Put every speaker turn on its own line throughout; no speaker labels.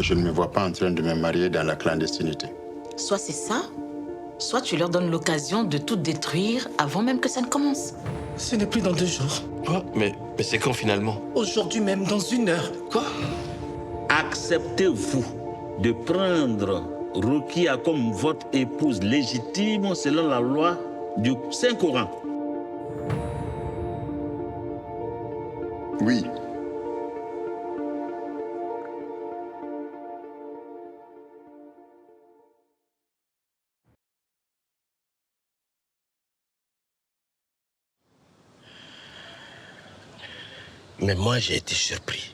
Et je ne me vois pas en train de me marier dans la clandestinité.
Soit c'est ça, soit tu leur donnes l'occasion de tout détruire avant même que ça ne commence.
Ce n'est plus dans 2 jours.
Quoi? Mais c'est quand finalement?
Aujourd'hui même, dans 1 heure. Quoi?
Acceptez-vous de prendre Rokia comme votre épouse légitime selon la loi du Saint-Coran?
Oui.
Mais moi, j'ai été surpris.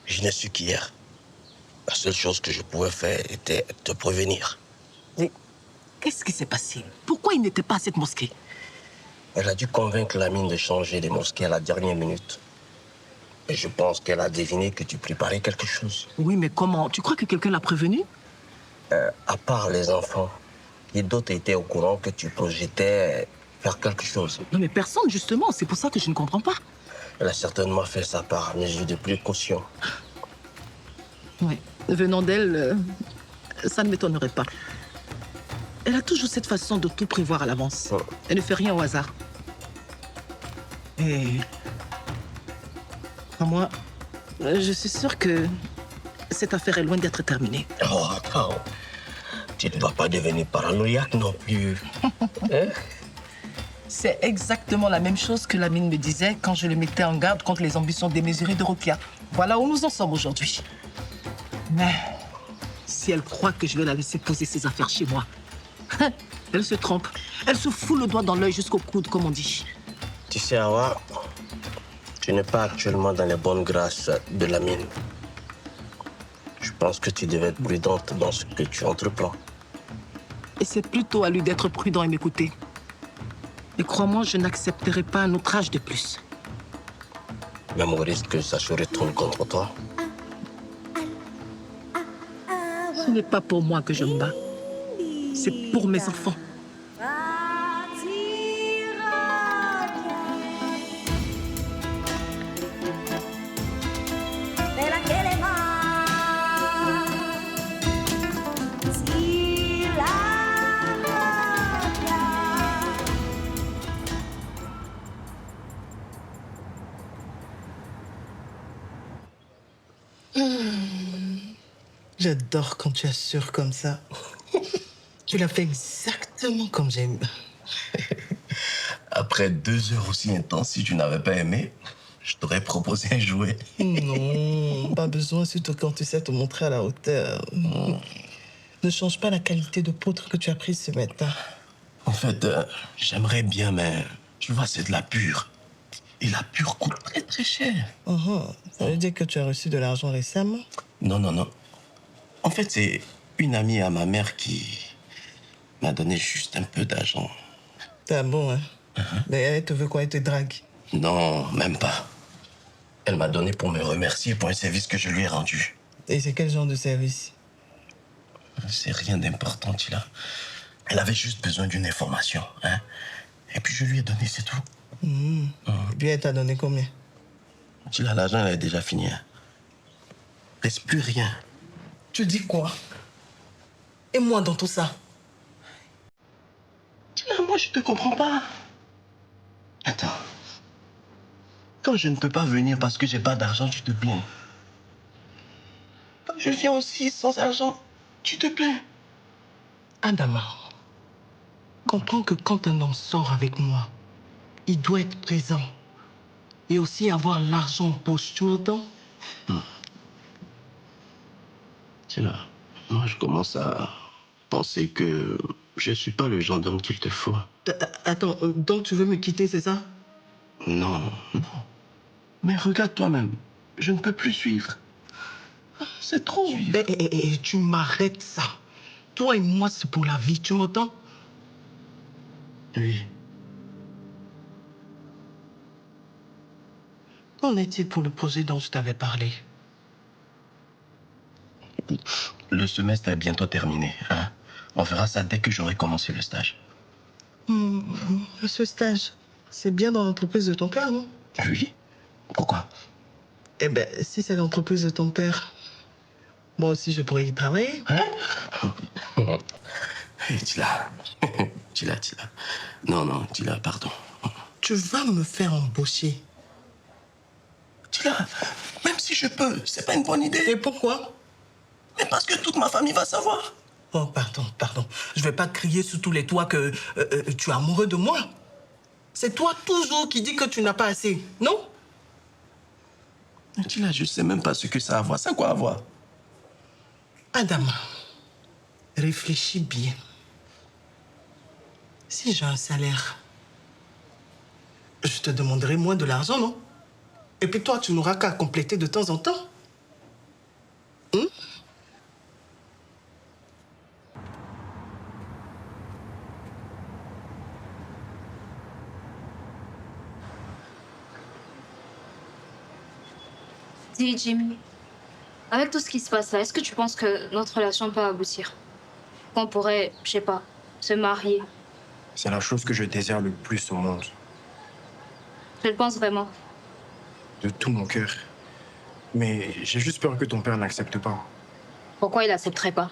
Je n'ai su qu'hier. La seule chose que je pouvais faire était te prévenir.
Mais qu'est-ce qui s'est passé? Pourquoi il n'était pas à cette mosquée?
Elle a dû convaincre Lamine de changer de mosquée à la dernière minute. Et je pense qu'elle a deviné que tu préparais quelque chose.
Oui, mais comment? Tu crois que quelqu'un l'a prévenu?
À part les enfants, et d'autres étaient au courant que tu projetais faire quelque chose.
Non, mais personne, justement. C'est pour ça que je ne comprends pas.
Elle a certainement fait ça par mesure de précaution.
Oui. Venant d'elle, ça ne m'étonnerait pas. Elle a toujours cette façon de tout prévoir à l'avance.
Oh.
Elle ne fait rien au hasard. Et... moi, je suis sûre que cette affaire est loin d'être terminée.
Oh, attends. Tu ne vas pas devenir paranoïaque non plus. Hein?
C'est exactement la même chose que Lamine me disait quand je le mettais en garde contre les ambitions démesurées de Rokia. Voilà où nous en sommes aujourd'hui. Mais si elle croit que je vais la laisser poser ses affaires chez moi, elle se trompe. Elle se fout le doigt dans l'œil jusqu'au coude, comme on dit.
Tu sais, Awa, tu n'es pas actuellement dans les bonnes grâces de Lamine. Je pense que tu devais être prudente dans ce que tu entreprends.
Et c'est plutôt à lui d'être prudent et m'écouter. Et crois-moi, je n'accepterai pas un outrage de plus.
Même au risque que ça se retourne contre toi.
Ce n'est pas pour moi que je me bats. C'est pour mes enfants. J'adore quand tu assures comme ça. Tu l'as fait exactement comme j'aime.
Après 2 heures aussi intenses, si tu n'avais pas aimé, je t'aurais proposé un jouet.
Non, pas besoin, surtout quand tu sais te montrer à la hauteur. Ne change pas la qualité de poutre que tu as prise ce matin.
En fait, j'aimerais bien, mais tu vois, c'est de la pure. Et la pure coûte très très cher.
Ça veut dire que tu as reçu de l'argent récemment?
Non, non, non. En fait, c'est une amie à ma mère qui m'a donné juste un peu d'argent.
T'es bon, hein? Mais elle te veut quoi? Elle te drague?
Non, même pas. Elle m'a donné pour me remercier pour un service que je lui ai rendu.
Et c'est quel genre de service?
C'est rien d'important, Tila. Elle avait juste besoin d'une information, hein. Et puis je lui ai donné, c'est tout.
Et puis elle t'a donné combien?
Tila, l'argent, elle est déjà fini, hein. Reste plus rien.
Tu dis quoi? Et moi dans tout ça?
Tila, moi, je te comprends pas. Attends. Quand je ne peux pas venir parce que j'ai pas d'argent, tu te plains. Quand je viens aussi sans argent, tu te plains.
Adama, comprends que quand un homme sort avec moi, il doit être présent. Et aussi avoir l'argent en poche, tu m'entends?
Tila, moi, je commence à penser que je suis pas le genre d'homme qu'il te faut.
Attends, donc tu veux me quitter, c'est ça?
Non, non. Mais regarde toi-même. Je ne peux plus suivre. C'est trop.
Tu m'arrêtes ça. Toi et moi, c'est pour la vie, tu m'entends?
Oui.
Qu'en est-il pour le projet dont je t'avais parlé?
Le semestre est bientôt terminé, hein. On verra ça dès que j'aurai commencé le stage.
Ce stage, c'est bien dans l'entreprise de ton père, non?
Oui. Pourquoi?
Eh bien, si c'est l'entreprise de ton père, Moi aussi, je pourrais y travailler.
Hey, Tila. Tila. Non, Tila, pardon.
Tu vas me faire embaucher.
Tila, même si je peux, c'est pas une bonne idée.
Et pourquoi?
Mais parce que toute ma famille va savoir.
Oh, pardon. Je vais pas crier sous tous les toits que tu es amoureux de moi. C'est toi toujours qui dis que tu n'as pas assez, non?
Mais Tila, je sais même pas ce que ça a à voir. C'est quoi à voir?
Adama, réfléchis bien. Si j'ai un salaire, je te demanderai moins de l'argent, non? Et puis toi, tu n'auras qu'à compléter de temps en temps.
Dis, Jimmy, avec tout ce qui se passe là, est-ce que tu penses que notre relation peut aboutir? Qu'on pourrait, je sais pas, se marier?
C'est la chose que je désire le plus au monde.
Je le pense vraiment.
De tout mon cœur. Mais j'ai juste peur que ton père n'accepte pas.
Pourquoi il accepterait pas?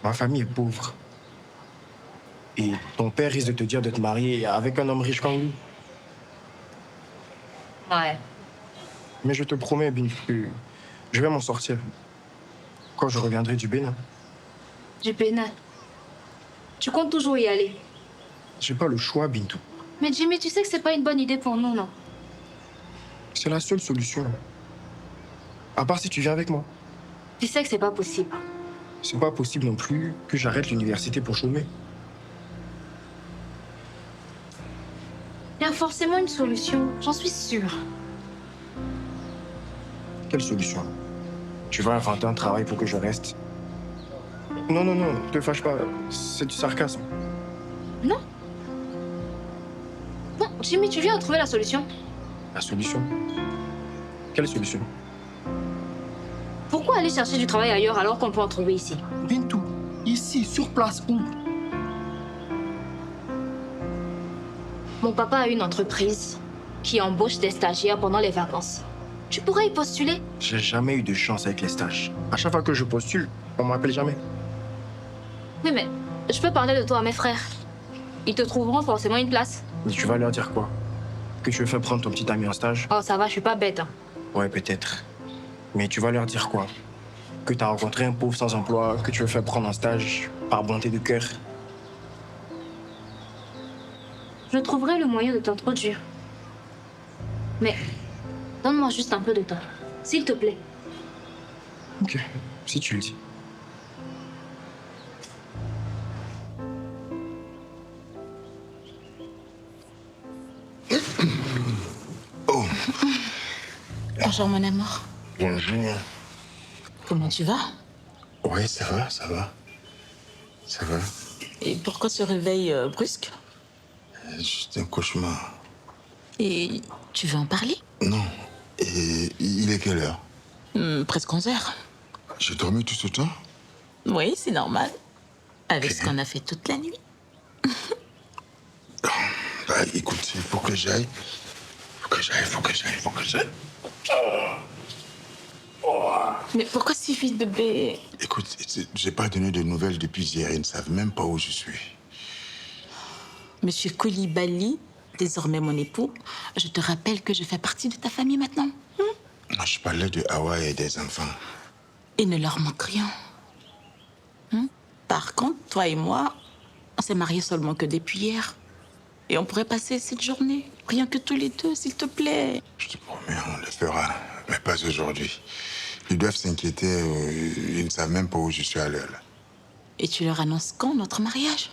Ma famille est pauvre. Et ton père risque de te dire de te marier avec un homme riche comme lui.
Ouais.
Mais je te promets, Bin, que je vais m'en sortir. Quand je reviendrai du Bénin.
Du Bénin. Tu comptes toujours y aller?
J'ai pas le choix, Bintou.
Mais Jimmy, tu sais que c'est pas une bonne idée pour nous, non?
C'est la seule solution. À part si tu viens avec moi.
Tu sais que c'est pas possible.
C'est pas possible non plus que j'arrête l'université pour chômer.
Il y a forcément une solution, j'en suis sûre.
Quelle solution? Tu vas inventer un travail pour que je reste? Non, te fâche pas. C'est du sarcasme.
Non. Non, Jimmy, tu viens de trouver la solution.
La solution? Quelle solution?
Pourquoi aller chercher du travail ailleurs alors qu'on peut en trouver ici?
Bintou, ici, sur place, où?
Mon papa a une entreprise qui embauche des stagiaires pendant les vacances. Tu pourrais y postuler?
J'ai jamais eu de chance avec les stages. À chaque fois que je postule, on m'appelle jamais.
Oui, mais je peux parler de toi à mes frères. Ils te trouveront forcément une place.
Mais tu vas leur dire quoi? Que tu veux faire prendre ton petit ami en stage?
Oh, ça va, je suis pas bête. Hein.
Ouais, peut-être. Mais tu vas leur dire quoi? Que t'as rencontré un pauvre sans emploi, que tu veux faire prendre en stage par bonté de cœur?
Je trouverai le moyen de t'introduire. Mais donne-moi juste un peu de temps, s'il te plaît.
Ok, si tu le dis.
Oh,
Bonjour, mon amour.
bonjour.
Comment tu vas?
Oui, ça va. Ça va.
Et pourquoi ce réveil brusque?
Juste un cauchemar.
Et tu veux en parler?
Non. Et il est quelle heure?
Presque 11 heures.
J'ai dormi tout ce temps?
Oui, c'est normal. Avec
Ok.
ce qu'on a fait toute la nuit.
Bah, écoute, il faut que j'aille. Faut que j'aille.
Mais pourquoi si vite, bébé?
Écoute, j'ai pas donné de nouvelles depuis hier. Ils ne savent même pas où je suis.
Monsieur Koulibaly, désormais mon époux, je te rappelle que je fais partie de ta famille maintenant.
Non, je parlais de Hawa et des enfants.
Il ne leur manque rien. Par contre, toi et moi, on s'est mariés seulement que depuis hier. Et on pourrait passer cette journée, rien que tous les deux, s'il te plaît.
Je te promets, on le fera. Mais pas aujourd'hui. Ils doivent s'inquiéter. Ils ne savent même pas où je suis à l'heure.
Et tu leur annonces quand notre mariage?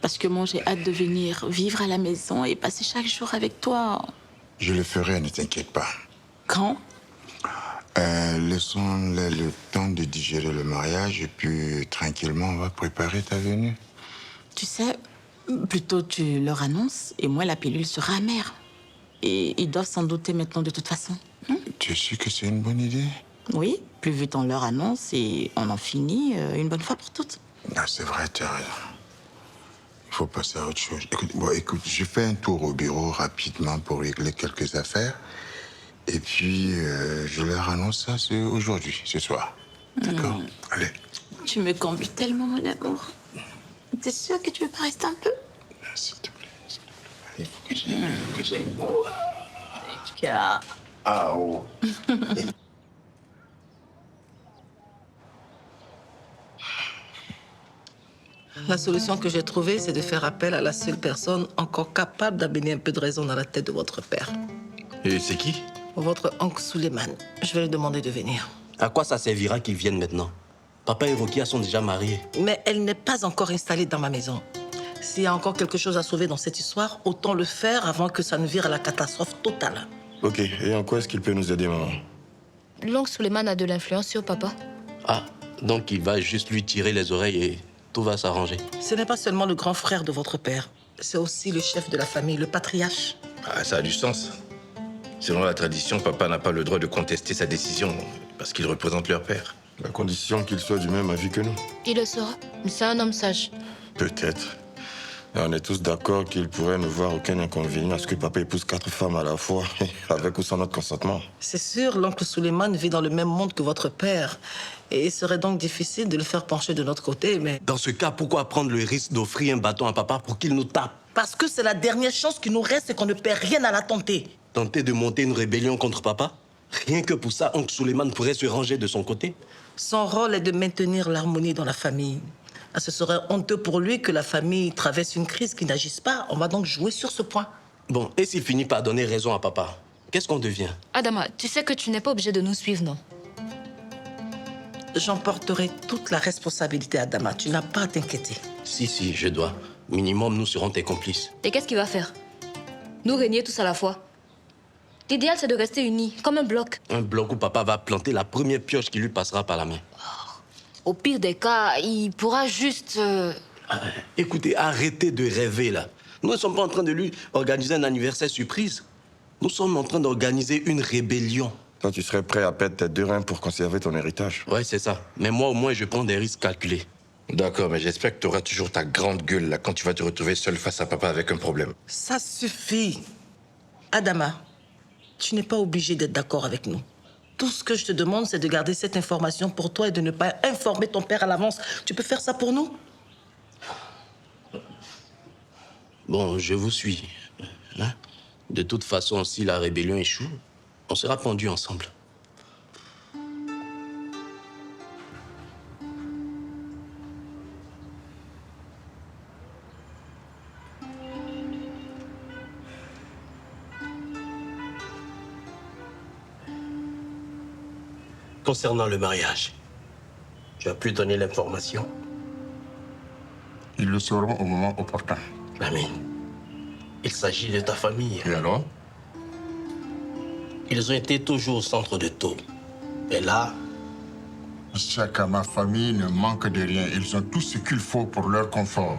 Parce que moi, j'ai hâte de venir vivre à la maison et passer chaque jour avec toi.
Je le ferai, ne t'inquiète pas.
Quand?
Laissons-les le temps de digérer le mariage et puis tranquillement, on va préparer ta venue.
Tu sais, plutôt tu leur annonces et moi, la pilule sera amère. Et ils doivent s'en douter maintenant de toute façon.
Tu es sûr que c'est une bonne idée?
Oui, plus vite on leur annonce et on en finit une bonne fois pour toutes.
Non, c'est vrai, tu as raison. Il faut passer à autre chose. Écoute, je fais un tour au bureau rapidement pour régler quelques affaires. Et puis, je leur annonce ça aujourd'hui, ce soir. D'accord? Allez.
Tu me combles tellement, mon amour. T'es sûr que tu veux pas rester un peu?
S'il te plaît. Allez, faut que j'aille.
Car...
Ah, oh.
La solution que j'ai trouvée, c'est de faire appel à la seule personne encore capable d'amener un peu de raison dans la tête de votre père.
Et c'est qui?
Votre oncle Suleiman. Je vais lui demander de venir.
À quoi ça servira qu'ils viennent maintenant? Papa et Rokia sont déjà mariés.
Mais elle n'est pas encore installée dans ma maison. S'il y a encore quelque chose à sauver dans cette histoire, autant le faire avant que ça ne vire à la catastrophe totale.
Ok, et en quoi est-ce qu'il peut nous aider, maman?
L'oncle Suleiman a de l'influence sur papa.
Ah, donc il va juste lui tirer les oreilles et tout va s'arranger.
Ce n'est pas seulement le grand frère de votre père, c'est aussi le chef de la famille, le patriarche.
Ah, ça a du sens. Selon la tradition, papa n'a pas le droit de contester sa décision parce qu'il représente leur père. À condition qu'il soit du même avis que nous.
Il le sera. C'est un homme sage.
Peut-être. Et on est tous d'accord qu'il pourrait ne voir aucun inconvénient à ce que papa épouse 4 femmes à la fois, avec ou sans notre consentement.
C'est sûr, l'oncle Suleiman vit dans le même monde que votre père. Et il serait donc difficile de le faire pencher de notre côté, mais...
Dans ce cas, pourquoi prendre le risque d'offrir un bâton à papa pour qu'il nous tape?
Parce que c'est la dernière chance qui nous reste et qu'on ne perd rien à la tenter.
Tenter de monter une rébellion contre papa? Rien que pour ça, oncle Suleiman pourrait se ranger de son côté?
Son rôle est de maintenir l'harmonie dans la famille. Ah, ce serait honteux pour lui que la famille traverse une crise qui n'agisse pas. On va donc jouer sur ce point.
Bon, et s'il finit par donner raison à papa? Qu'est-ce qu'on devient?
Adama, tu sais que tu n'es pas obligé de nous suivre, non?
J'emporterai toute la responsabilité à Adama. Tu n'as pas à t'inquiéter.
Si, je dois. Minimum, nous serons tes complices.
Et qu'est-ce qu'il va faire? Nous régner tous à la fois. L'idéal, c'est de rester unis, comme un bloc.
Un bloc où papa va planter la première pioche qui lui passera par la main.
Au pire des cas, il pourra juste...
Écoutez, arrêtez de rêver, là. Nous ne sommes pas en train de lui organiser un anniversaire surprise. Nous sommes en train d'organiser une rébellion.
Toi, tu serais prêt à perdre tes 2 reins pour conserver ton héritage.
Ouais, c'est ça. Mais moi, au moins, je prends des risques calculés.
D'accord, mais j'espère que tu auras toujours ta grande gueule là quand tu vas te retrouver seul face à papa avec un problème.
Ça suffit. Adama, tu n'es pas obligé d'être d'accord avec nous. Tout ce que je te demande, c'est de garder cette information pour toi et de ne pas informer ton père à l'avance. Tu peux faire ça pour nous?
Bon, je vous suis. Hein? De toute façon, si la rébellion échoue, on sera pendus ensemble. Concernant le mariage, tu as pu donner l'information?
Ils le sauront au moment opportun.
Lamine, il s'agit de ta famille.
Et alors?
Ils ont été toujours au centre de tout. Et là,
Chacun, ma famille ne manque de rien. Ils ont tout ce qu'il faut pour leur confort.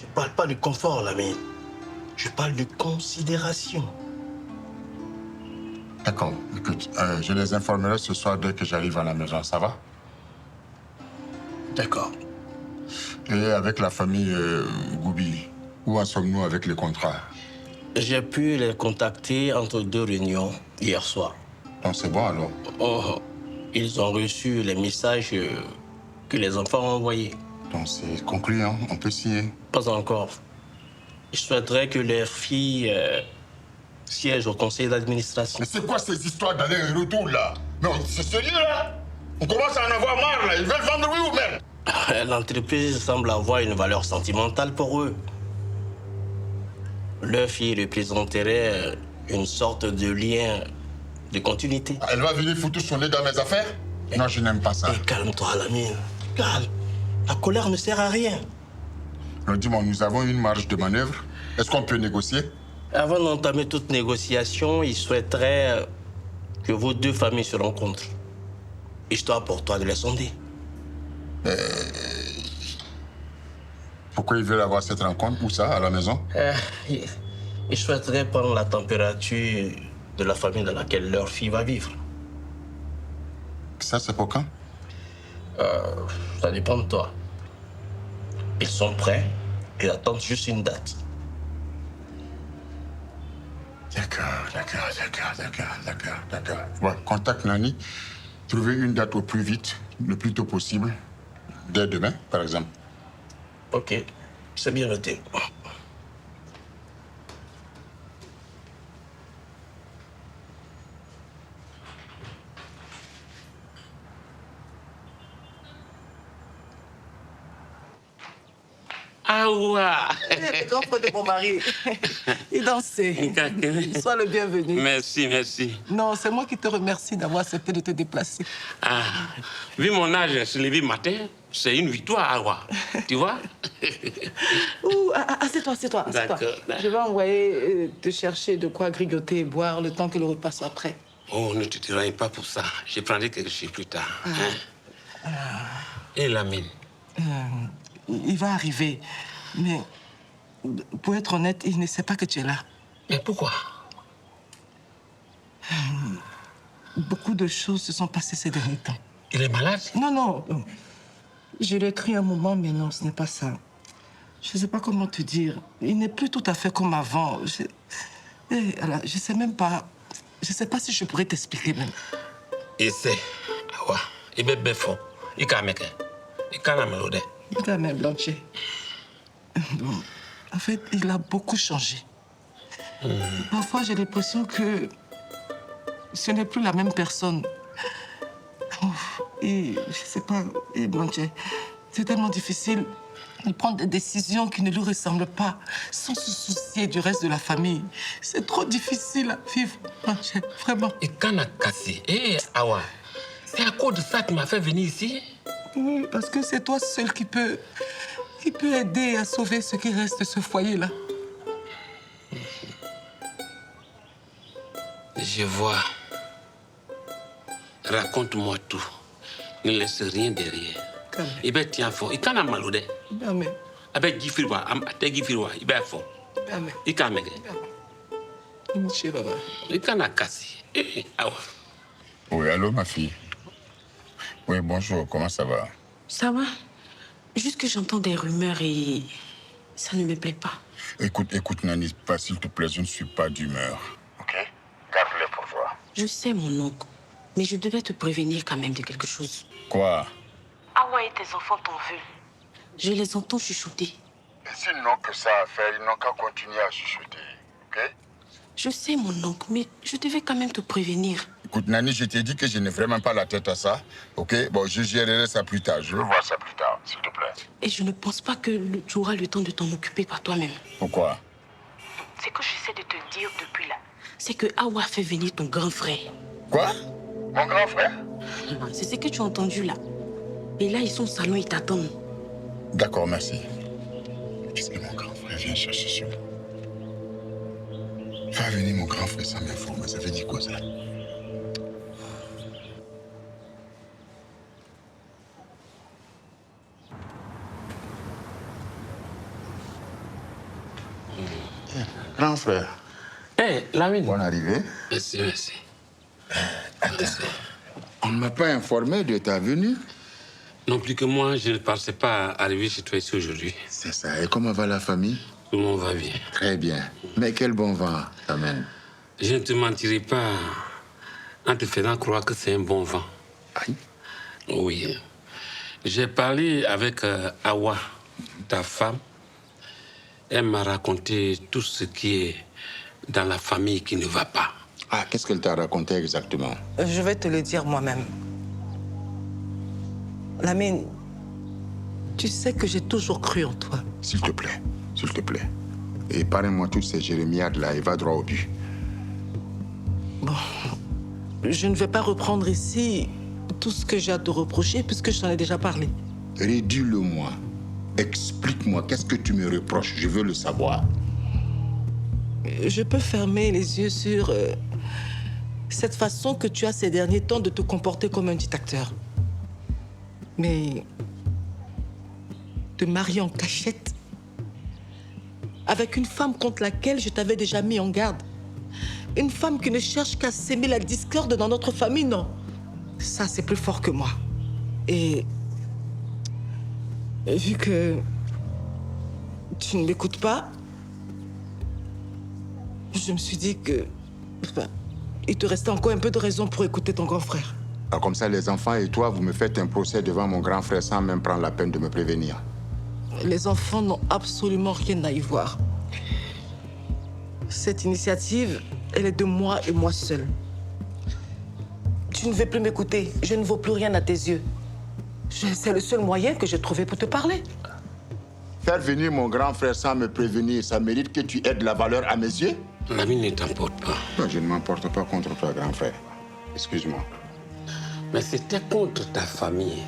je ne parle pas de confort, Lamine. Je parle de considération.
D'accord, écoute, je les informerai ce soir dès que j'arrive à la maison, ça va?
D'accord.
Et avec la famille Goubi, où en sommes-nous avec les contrats?
J'ai pu les contacter entre 2 réunions hier soir.
Donc c'est bon alors?
Oh, ils ont reçu les messages que les enfants ont envoyés.
Donc c'est concluant, on peut signer.
Pas encore. Je souhaiterais que leur fille siège au conseil d'administration.
Mais c'est quoi ces histoires d'aller et retour là? Non, c'est sérieux là? On commence à en avoir marre là, ils veulent vendre oui ou même?
L'entreprise semble avoir une valeur sentimentale pour eux. Leur fille représenterait une sorte de lien de continuité.
Elle va venir foutre son nez dans mes affaires? Non, je n'aime pas ça.
Et calme-toi, Lamine. Calme. La colère ne sert à rien.
Alors dis-moi, nous avons une marge de manœuvre. Est-ce qu'on peut négocier?
Avant d'entamer toute négociation, il souhaiterait que vos 2 familles se rencontrent. Histoire pour toi de les sonder.
Pourquoi ils veulent avoir cette rencontre? Où ça? À la maison?
Il souhaiterait prendre la température de la famille dans laquelle leur fille va vivre.
Ça, c'est pour quand?
Ça dépend de toi. Ils sont prêts, ils attendent juste une date.
D'accord. d'accord. Ouais, contacte Nani. Trouvez une date au plus vite, le plus tôt possible. Dès demain, par exemple.
Ok, c'est bien noté.
Awa.
Le grand frère de mon mari. Il dansait. Sois le bienvenu.
Merci, merci.
Non, c'est moi qui te remercie d'avoir accepté de te déplacer.
Ah, vu mon âge, se lever matin, c'est une victoire, Awa. Tu vois?
Ouh, assieds-toi.
D'accord.
Je vais envoyer te chercher de quoi grignoter et boire le temps que le repas soit prêt.
Oh, ne te dérange pas pour ça. Je prendrai quelque chose plus tard. Hein? Et Lamine?
Il va arriver, mais pour être honnête, il ne sait pas que tu es là.
Mais pourquoi?
Beaucoup de choses se sont passées ces derniers temps.
Il est malade?
Non. Je l'ai écrit un moment, mais non, ce n'est pas ça. Je ne sais pas comment te dire. Il n'est plus tout à fait comme avant. Je sais même pas. Je ne sais pas si je pourrais t'expliquer même.
Il sait. Awa. Il est bien fort. Il est mec. Il est mélodie.
Ta mère Blanché. En fait, il a beaucoup changé. Parfois, j'ai l'impression que ce n'est plus la même personne. Et je sais pas, et Blanché, c'est tellement difficile de prendre des décisions qui ne lui ressemblent pas, sans se soucier du reste de la famille. C'est trop difficile à vivre, Blanché, vraiment.
Et quand on a cassé, Awa, c'est à cause de ça que tu m'as fait venir ici?
Oui, parce que c'est toi seul qui peut aider à sauver ce qui reste de ce foyer-là.
Je vois. Raconte-moi tout. Ne laisse rien derrière. Il va tiens fort. Il quand a mal au dé.
Amen.
Avec Gifirwa, il va fort.
Amen.
Il quand même. Il quand a cassé. Awa.
Oui, allô, ma fille. Oui, bonjour, comment ça va?
Ça va. Juste que j'entends des rumeurs et ça ne me plaît pas.
Écoute, Nani, s'il te plaît, je ne suis pas d'humeur. Ok? Garde-les pour toi.
Je sais, mon oncle, mais je devais te prévenir quand même de quelque chose.
Quoi?
Awa et tes enfants t'en veulent. Je les entends chuchoter.
Et s'ils n'ont que ça à faire, ils n'ont qu'à continuer à chuchoter, ok?
Je sais, mon oncle, mais je devais quand même te prévenir.
Écoute, Nani, je t'ai dit que je n'ai vraiment pas la tête à ça, ok? Bon, je gérerai ça plus tard. Je veux voir ça plus tard, s'il te plaît.
Et je ne pense pas que tu auras le temps de t'en occuper par toi-même.
Pourquoi?
Ce que j'essaie de te dire depuis là, c'est que Awa fait venir ton grand frère.
Quoi? Mon grand frère?
C'est ce que tu as entendu là. Et là, ils sont au salon, ils t'attendent.
D'accord, merci. Qu'est-ce que mon grand frère vient chercher sur moi? Faire venir mon grand frère sans m'informer, ça veut dire quoi ça? Grand frère.
Lamine.
Bonne arrivée.
Merci.
On ne m'a pas informé de ta venue.
Non plus que moi, je ne pensais pas arriver chez toi ici aujourd'hui.
C'est ça. Et comment va la famille?
Tout le monde va bien.
Très bien. Mais quel bon vent t'amène.
Je ne te mentirai pas en te faisant croire que c'est un bon vent.
Aïe.
Oui. J'ai parlé avec Awa, ta femme. Elle m'a raconté tout ce qui est dans la famille qui ne va pas.
Ah, qu'est-ce qu'elle t'a raconté exactement?
Je vais te le dire moi-même. Lamine, tu sais que j'ai toujours cru en toi.
S'il te plaît. Et parle-moi toutes ces jérémiades-là et va droit au but.
Bon, je ne vais pas reprendre ici tout ce que j'ai à te reprocher puisque je t'en ai déjà parlé.
Rédis-le-moi. Explique-moi, qu'est-ce que tu me reproches? Je veux le savoir.
Je peux fermer les yeux sur cette façon que tu as ces derniers temps de te comporter comme un dictateur. Mais te marier en cachette avec une femme contre laquelle je t'avais déjà mis en garde. Une femme qui ne cherche qu'à s'aimer la discorde dans notre famille, non. Ça, c'est plus fort que moi. Et vu que tu ne m'écoutes pas, je me suis dit que Enfin, il te restait encore un peu de raison pour écouter ton grand frère.
Alors, comme ça, les enfants et toi, vous me faites un procès devant mon grand frère sans même prendre la peine de me prévenir.
Les enfants n'ont absolument rien à y voir. Cette initiative, elle est de moi et moi seule. Tu ne veux plus m'écouter. Je ne vaux plus rien à tes yeux. C'est le seul moyen que j'ai trouvé pour te parler.
Faire venir mon grand frère sans me prévenir, ça mérite que tu aides la valeur à mes yeux?
Lamine ne t'emporte pas.
Non, je ne m'emporte pas contre toi, grand frère. Excuse-moi.
Mais c'était contre ta famille.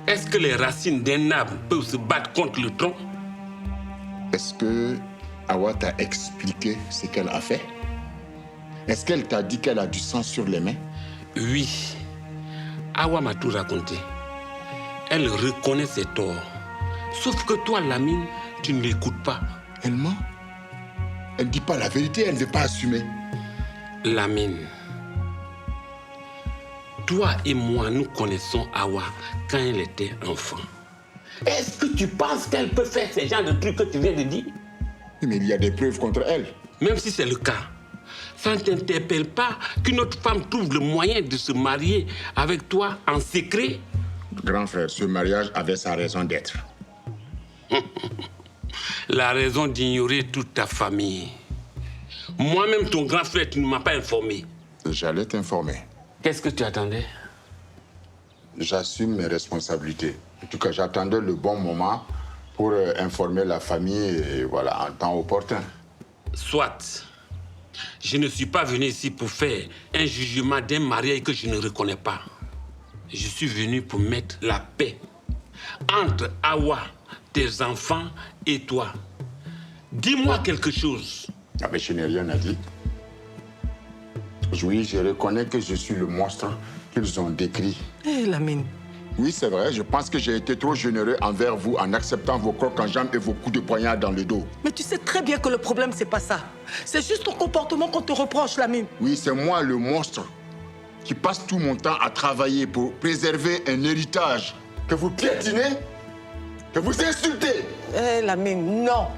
Est-ce que les racines d'un arbre peuvent se battre contre le tronc?
Est-ce que Awa t'a expliqué ce qu'elle a fait? Est-ce qu'elle t'a dit qu'elle a du sang sur les mains?
Oui. Awa m'a tout raconté. Elle reconnaît ses torts. Sauf que toi, Lamine, tu ne l'écoutes pas.
Elle ment. Elle ne dit pas la vérité, elle ne veut pas assumer.
Lamine, toi et moi, nous connaissons Awa quand elle était enfant. Est-ce que tu penses qu'elle peut faire ce genre de trucs que tu viens de dire?
Mais il y a des preuves contre elle.
Même si c'est le cas, ça ne t'interpelle pas qu'une autre femme trouve le moyen de se marier avec toi en secret?
Grand frère, ce mariage avait sa raison d'être.
La raison d'ignorer toute ta famille. Moi-même, ton grand frère, tu ne m'as pas informé.
J'allais t'informer.
Qu'est-ce que tu attendais?
J'assume mes responsabilités. En tout cas, j'attendais le bon moment pour informer la famille, et voilà, en temps opportun.
Soit. Je ne suis pas venu ici pour faire un jugement d'un mariage que je ne reconnais pas. Je suis venu pour mettre la paix entre Awa, tes enfants et toi. Dis-moi quelque chose.
Ah ben, je n'ai rien à dire. Oui, je reconnais que je suis le monstre qu'ils ont décrit.
Hé, Lamine.
Oui, c'est vrai, je pense que j'ai été trop généreux envers vous en acceptant vos crocs en jambes et vos coups de poignard dans le dos.
Mais tu sais très bien que le problème, c'est pas ça. C'est juste ton comportement qu'on te reproche, Lamine.
Oui, c'est moi le monstre qui passe tout mon temps à travailler pour préserver un héritage que vous piétinez, que vous insultez.
Hé, Lamine, non.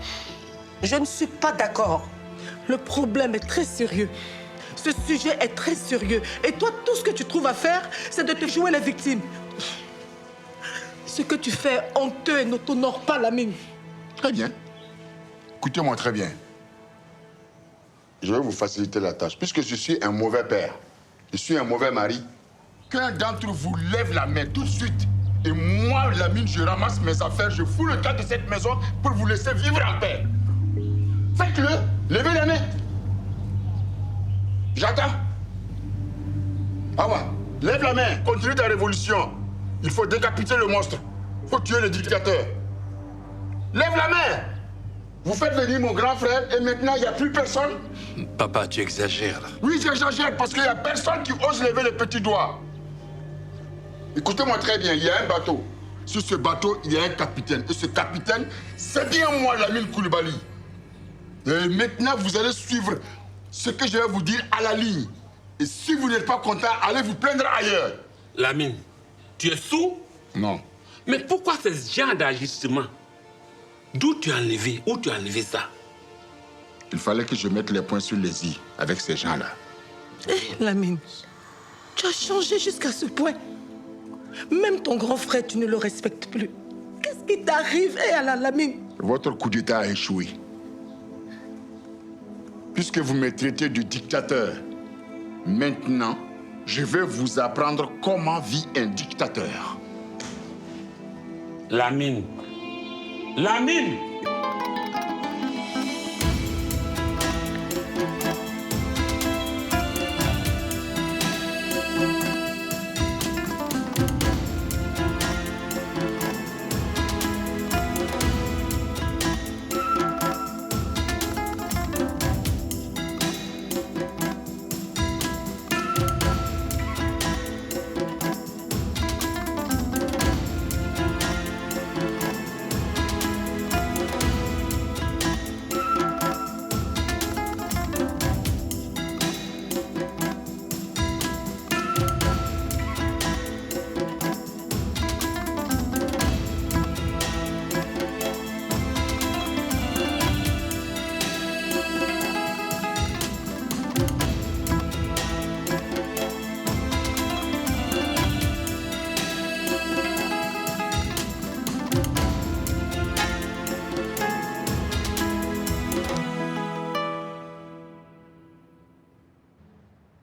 Je ne suis pas d'accord. Le problème est très sérieux. Ce sujet est très sérieux. Et toi, tout ce que tu trouves à faire, c'est de te jouer les victimes. Ce que tu fais est honteux et ne t'honore pas, Lamine.
Très bien. Écoutez-moi très bien. Je vais vous faciliter la tâche. Puisque je suis un mauvais père, je suis un mauvais mari, qu'un d'entre vous lève la main tout de suite. Et moi, Lamine, je ramasse mes affaires, je fous le tas de cette maison pour vous laisser vivre en paix. Faites-le. Levez la main. J'attends. Awa, lève la main. Continue ta révolution. Il faut décapiter le monstre. Il faut tuer le dictateur. Lève la main. Vous faites venir mon grand frère et maintenant il n'y a plus personne.
Papa, tu exagères là.
Oui, j'exagère parce qu'il n'y a personne qui ose lever le petit doigt. Écoutez-moi très bien, il y a un bateau. Sur ce bateau, il y a un capitaine. Et ce capitaine, c'est bien moi, Lamine Coulibaly. Et maintenant, vous allez suivre ce que je vais vous dire à la ligne. Et si vous n'êtes pas content, allez vous plaindre ailleurs.
Lamine, tu es sourd?
Non.
Mais pourquoi ce genre d'ajustement? D'où tu as enlevé? Où tu as enlevé ça?
Il fallait que je mette les points sur les i avec ces gens-là.
Hé, Lamine, tu as changé jusqu'à ce point. Même ton grand frère, tu ne le respectes plus. Qu'est-ce qui t'arrive, à la Lamine?
Votre coup d'État a échoué. Puisque vous me traitez de dictateur, maintenant, je vais vous apprendre comment vit un dictateur.
Lamine. Lamine!